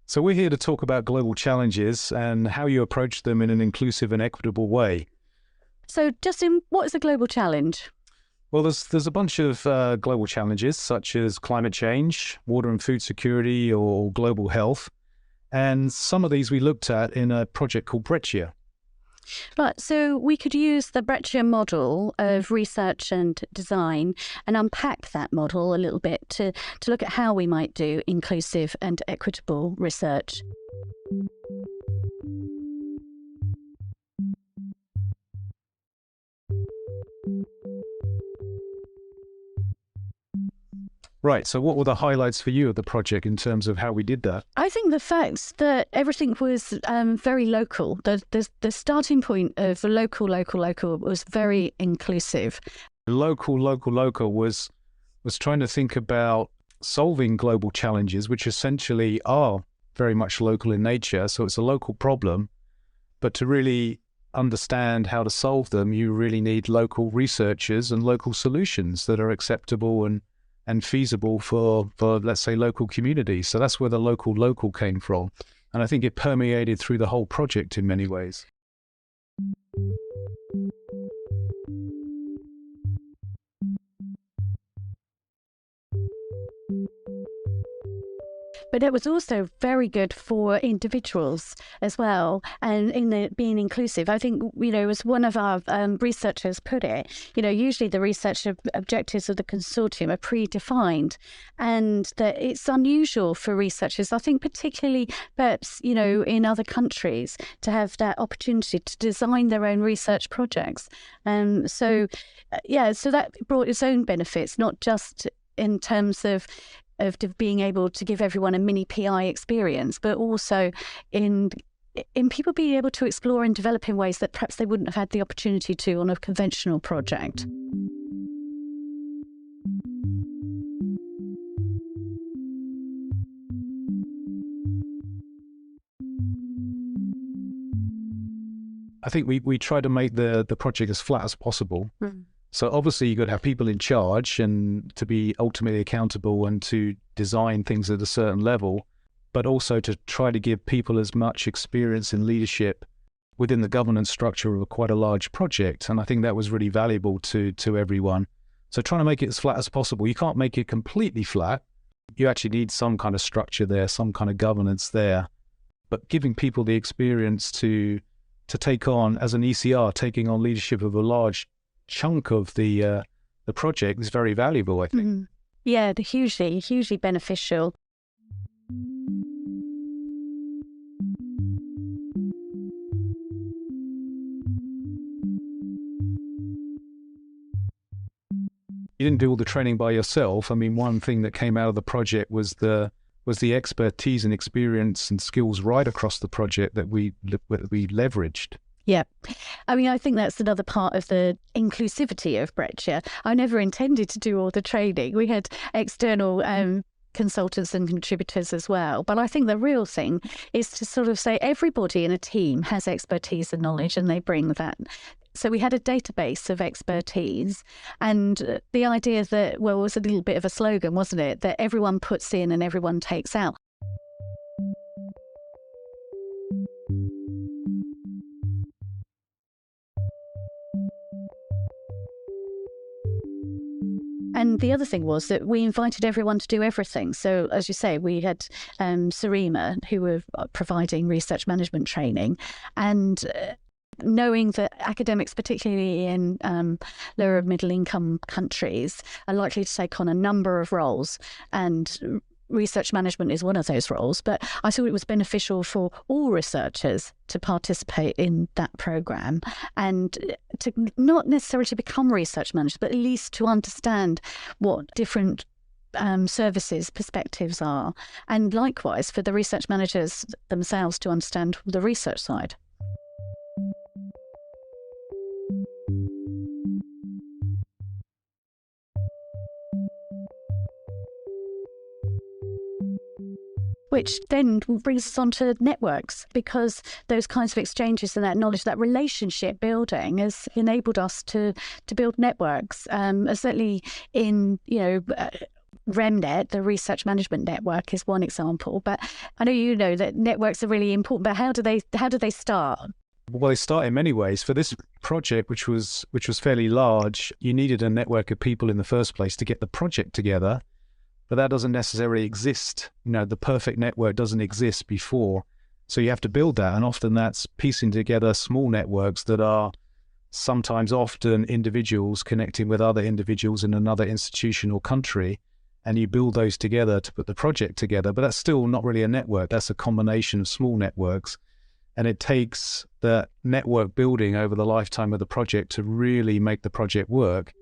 So we're here to talk about global challenges and how you approach them in an inclusive and equitable way. So, Justin, what is a global challenge? Well, there's a bunch of global challenges such as climate change, water and food security, or global health. And some of these we looked at in a project called BRECcIA. Right, so we could use the BRECcIA model of research and design and unpack that model a little bit to look at how we might do inclusive and equitable research. Right, so what were the highlights for you of the project in terms of how we did that? I think the fact that everything was very local, the starting point of the local was very inclusive. Local was trying to think about solving global challenges, which essentially are very much local in nature. So it's a local problem, but to really understand how to solve them, you really need local researchers and local solutions that are acceptable and feasible for, let's say, local communities. So that's where the local came from. And I think it permeated through the whole project in many ways. But it was also very good for individuals as well, and in being inclusive. I think, as one of our researchers put it, usually the research objectives of the consortium are predefined, and that it's unusual for researchers, I think particularly perhaps, in other countries, to have that opportunity to design their own research projects. So that brought its own benefits, not just in terms of being able to give everyone a mini PI experience, but also in people being able to explore and develop in ways that perhaps they wouldn't have had the opportunity to on a conventional project. I think we try to make the project as flat as possible. Mm. So obviously you've got to have people in charge and to be ultimately accountable and to design things at a certain level, but also to try to give people as much experience in leadership within the governance structure of quite a large project. And I think that was really valuable to everyone. So trying to make it as flat as possible. You can't make it completely flat. You actually need some kind of structure there, some kind of governance there, but giving people the experience to take on, as an ECR, taking on leadership of a large chunk of the project is very valuable, I think. Mm. Yeah, hugely beneficial. You didn't do all the training by yourself. I mean, one thing that came out of the project was the expertise and experience and skills right across the project that we leveraged. Yeah. I mean, I think that's another part of the inclusivity of BRECcIA. I never intended to do all the training. We had external consultants and contributors as well. But I think the real thing is to sort of say everybody in a team has expertise and knowledge, and they bring that. So we had a database of expertise, and the idea that, well, it was a little bit of a slogan, wasn't it? That everyone puts in and everyone takes out. And the other thing was that we invited everyone to do everything. So, as you say, we had Sarima, who were providing research management training, and knowing that academics, particularly in lower middle income countries, are likely to take on a number of roles, and research management is one of those roles. But I thought it was beneficial for all researchers to participate in that program, and to not necessarily to become research managers, but at least to understand what different services perspectives are, and likewise for the research managers themselves to understand the research side. Which then brings us on to networks, because those kinds of exchanges and that knowledge, that relationship building, has enabled us to build networks. Certainly in REMNet, the Research Management Network, is one example. But I know you know that networks are really important. But how do they start? Well, they start in many ways. For this project, which was fairly large, you needed a network of people in the first place to get the project together. But that doesn't necessarily exist. The perfect network doesn't exist before. So you have to build that. And often that's piecing together small networks that are sometimes often individuals connecting with other individuals in another institution or country. And you build those together to put the project together. But that's still not really a network. That's a combination of small networks. And it takes the network building over the lifetime of the project to really make the project work.